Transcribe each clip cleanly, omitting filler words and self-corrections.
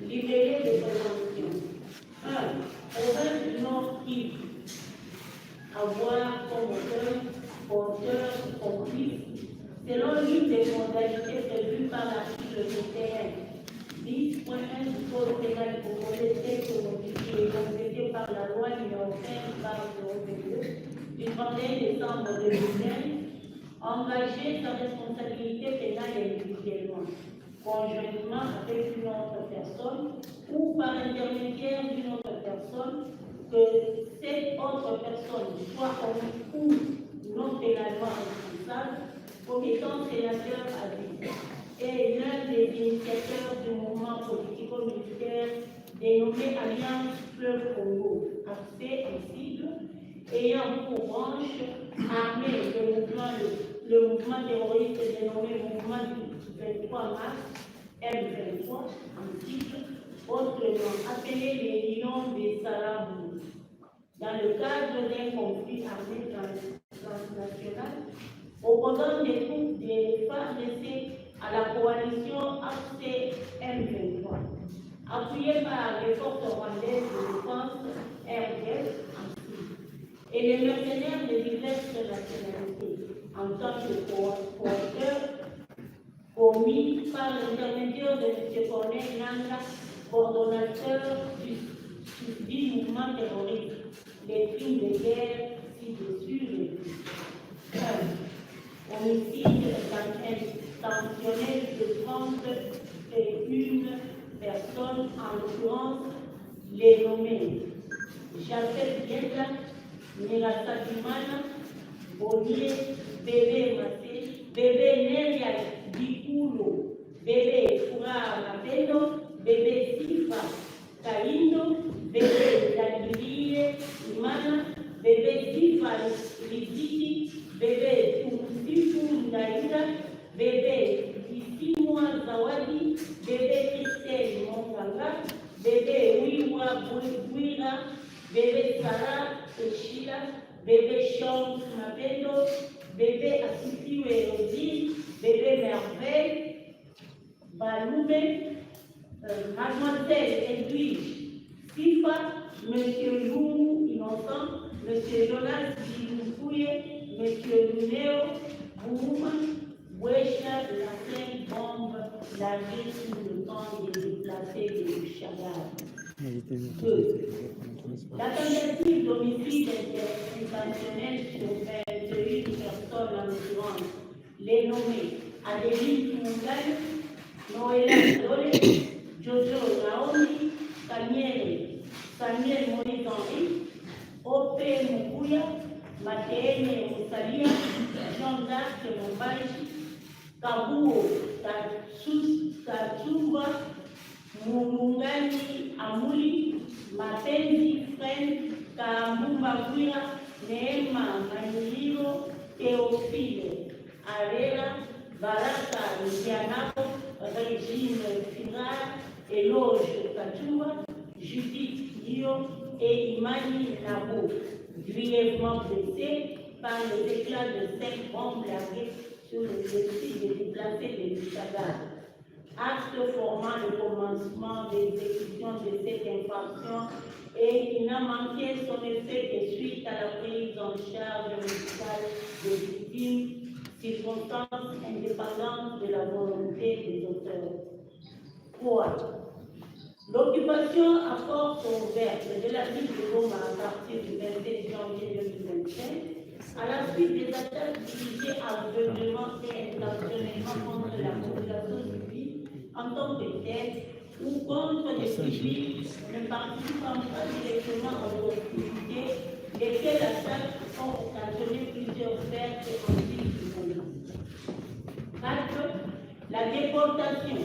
libellé de prévention. 1. Province du Nord Kivu. Avoir comme auteur, porteur, complice, selon l'une des modalités prévues par l'article 21, 10.1 du Code pénal congolais tel que modifié et complété par la loi numéro 15/022 du 31 décembre 2015, engager sa responsabilité pénale individuellement, conjointement avec une autre personne ou par intermédiaire d'une autre personne, que cette autre personne soit ou non pénalement responsable, comme étant sénateur à vie, et l'un des initiateurs du mouvement politico-militaire dénommé Alliance Fleuve Congo, accès et cible, ayant pour branche armée le mouvement terroriste dénommé Mouvement du 23 mars, M23, en cible, autrement appelé les Lions des Sarabou, dans le cadre d'un conflit armé transnational, opposant des troupes des FARDC à la coalition AFC-M23, appuyée par les forces rwandaises de défense RDF et les mercenaires de diverses nationalités, en tant que porteurs commis par l'intermédiaire de M. Corneille Nanga, coordonnateur du mouvement terroriste, les crimes de guerre ci-dessus les plus. 1. Homicide intentionnel de 31 personnes, en l'occurrence les nommés Jacques Bieta, Mirasa Dimana, Bonier, Bébé Maté, Bébé Neria Dikulo, Bébé Fura Mapendo, Bébé Sifa Kaindo, Bébé Danilie Imana, Bébé Sifa Lidiki, Bébé Tumsifu Ndaida, Bébé Isimwa Zawadi, Bébé Christelle Monganga, Bébé Wiwa Bouira, Bébé Sarah Eshila, Bébé Chance Mapendo, Bébé Asifiwe Rosine, Bébé Merveille, Baloumé, Mademoiselle Edwige Sifa, Monsieur Loumou Innocent, Monsieur Jonas Dinoukouye, Monsieur Lunéo Bouma, Bouécha de la 5 bombe larguée sous le camp des déplacés de Chagall. 2. La tentative d'homicide intentionnel sur 21 personnes, en l'occurrence les nommés Adeline Mungal, Noëlla Dole, Jojo Naomi, Samuel Moïse Henri, Ope Mukuya, Matéene Moussalia, Jean d'Arc Mombaji, Kabuo Tatsuba, Mulungani Amuli, Mapenzi Fren, Kamumba Gwira, Neema Maniliro, Théophile Arera, Baraka Ndianako, Régine Firar, Éloge Kachouba, Judith Dio et Imani Nabo, grièvement blessés par le éclat de 5 bombes larguées sur le site des déplacés de Chagall. Acte formant le commencement de l'exécution de cette infraction et il n'a manqué son effet que suite à la prise en charge médicale des victimes, circonstances indépendantes de la volonté des auteurs. 3. L'occupation à porte ouverte de la ville de Goma à partir du 27 janvier 2025, à la suite des attaques dirigées aveuglément et intentionnellement contre la population civile en tant que telle ou contre les civils ne participant pas directement aux hostilités, lesquelles attaques ont occasionné plusieurs pertes en ville du Goma. 4. La déportation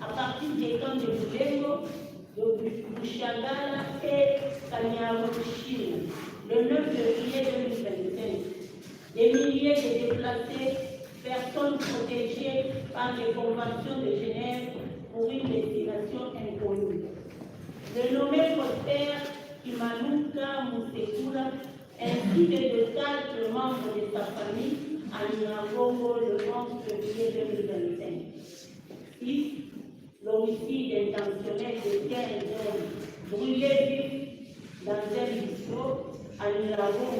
à partir des camps de Bulengo, de Buchagala et Kanyaruchine, le 9 février 2025. Des milliers de déplacés, personnes protégées par les conventions de Genève pour une destination inconnue. Le nommé Prosper Kimanuka Musekura, ainsi que de 4 membres de sa famille à Nyangongo le 11 février 2025. 6. L'homicide intentionnel de l'avons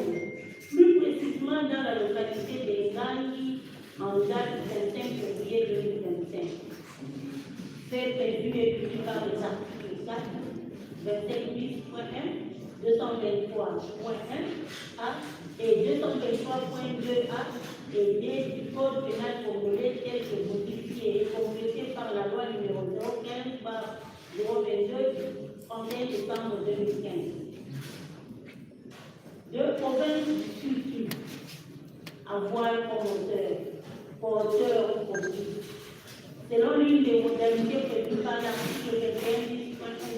plus précisément dans la localité des Gagnes en date du 25 février 2025. C'est prévu et puni par les articles 4, 27.1, 223.1 A et 223.2 A et D du Code pénal congolais tel que modifié et complété par la loi numéro 015 par 022 du 31 décembre 2015. Deux provinces du Sud à voile comme porteur ou conduite. Selon l'une des modalités prévues par l'article 21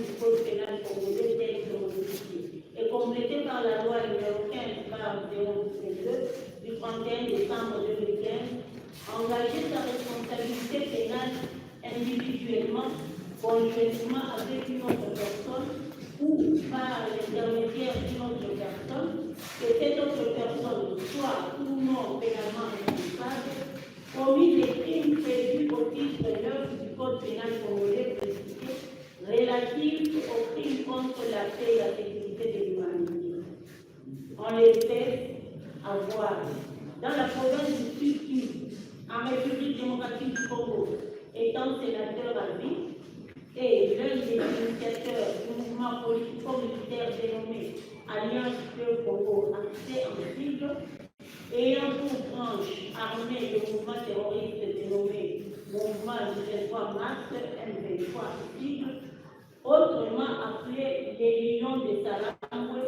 du Code pénal congolais tel que modifié et complété par la loi numéro 15 par 022 du 31 décembre 2015, engager sa responsabilité pénale individuellement, conjointement avec une autre personne ou par l'intermédiaire d'une autre personne, que cette autre personne soit ou non pénalement responsable, commis des crimes prévus au titre 9 du Code pénal congolais précisé relatifs aux crimes contre la paix et la sécurité de l'humanité. En effet, à voir, dans la province du Sud, en République démocratique du Congo, étant sénateur à vie, et l'un des initiateurs du mouvement politico-militaire dénommé Alliance Fleuve Congo, accès en sigle, ayant pour branche armée le mouvement terroriste dénommé Mouvement du 23 mars M23 sigle, autrement appelé les Lions de Salamwe,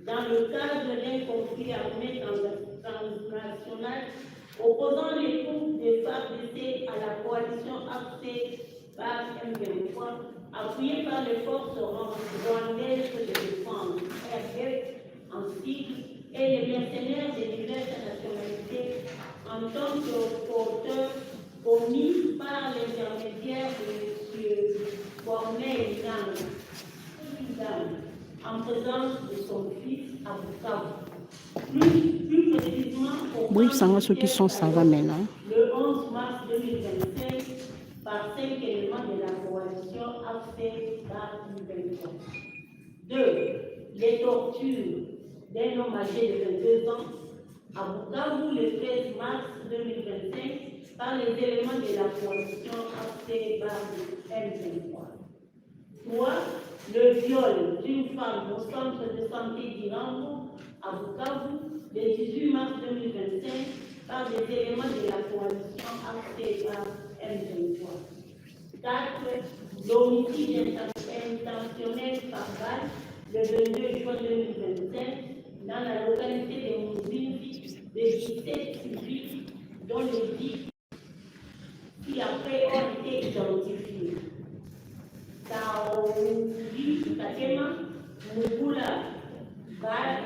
dans le cadre d'un conflit armé transnational opposant les troupes de FARDC à la coalition AFC par M23, appuyée par les forces rwandaises de défense, RDF en sigle, et les mercenaires de diverses nationalités en tant que porteurs commis par l'intermédiaire de M. Corneille Ngang, en présence de son fils à Bukavu. Plus précisément, oui, ceux qui sont ça va maintenant. Le 11 mars 2025, par 5 éléments de la coalition AFC par 2023. 2. Les tortures d'un homme âgé de 22 ans à Bukavu le 13 mars 2025 par les éléments de la coalition AFC par M23. 3. Le viol d'une femme au centre de santé d'Irango à Bukavu le 18 mars 2025 par des éléments de la coalition AFC par M23. 4. L'homicide intentionnel par balle le 22 juin 2025 dans la localité de Mouzimbi de 17 civils dont les 10 qui après ont été identifiés. Taouri Katema, Mugula Bade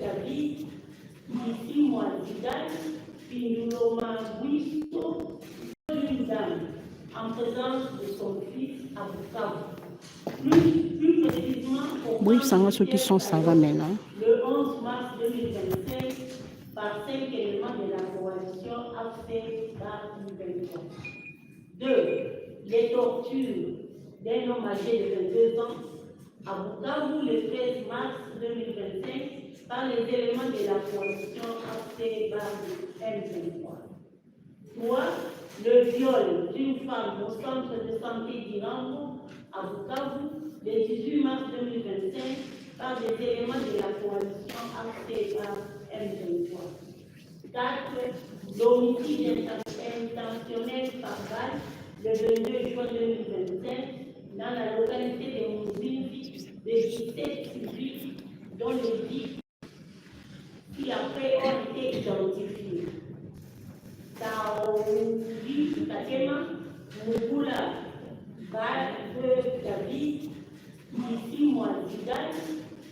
David, Ici Mouazidal, Pinduloma Wisto, une dame en présence de son fils à Bukavu. Plus précisément, oui, ceux qui sont ça va maintenant. Le 11 mars 2025, par 5 éléments de la coalition AFC par 2023. 2. Les tortures d'un homme âgé de 22 ans à Bukavu le 13 mars 2025 par les éléments de la coalition AFC par M23. 3. Le viol d'une femme au centre de santé d'Irango à Bukavu le 18 mars 2025 par des éléments de la coalition AFC par M23. 4. L'homicide intentionnel par balle le 22 juin 2025 dans la localité de Mouzimbi de 17 civils dont les 10 qui après ont été identifiés. Taouri Katema, Mugula Bade David, Ici Mouazidal,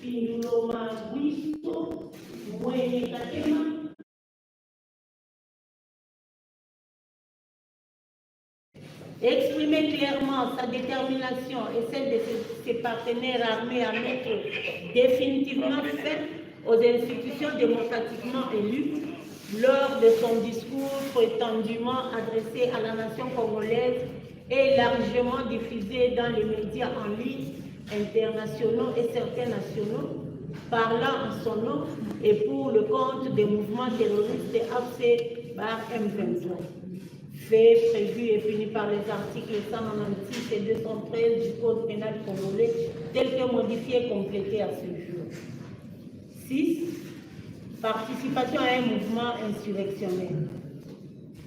Pinduloma Wisto, Mwene Katema. Exprimer clairement sa détermination et celle de ses partenaires armés à mettre définitivement fin aux institutions démocratiquement élues lors de son discours prétendument adressé à la nation congolaise et largement diffusé dans les médias en ligne internationaux et certains nationaux, parlant en son nom et pour le compte des mouvements terroristes AFC par M23. Fait prévu et puni par les articles 196 et 213 du Code pénal congolais, tel que modifié et complété à ce jour. 6. Participation à un mouvement insurrectionnel.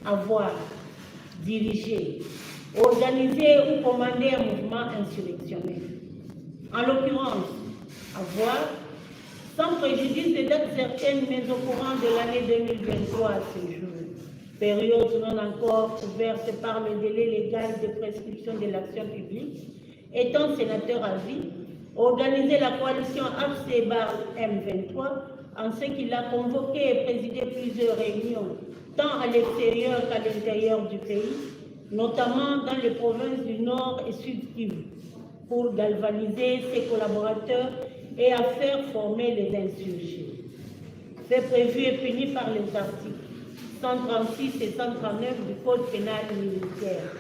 Avoir, diriger, organiser ou commander un mouvement insurrectionnel. En l'occurrence, avoir, sans préjudice de dates certaines, mais au courant de l'année 2023 à ce jour, période non encore couverte par le délai légal de prescription de l'action publique, étant sénateur à vie, organiser la coalition AFC/M23 en ce qu'il a convoqué et présidé plusieurs réunions, tant à l'extérieur qu'à l'intérieur du pays, notamment dans les provinces du Nord et Sud Kivu, pour galvaniser ses collaborateurs et à faire former les insurgés. C'est prévu et puni par les articles 136 et 139 du Code pénal militaire.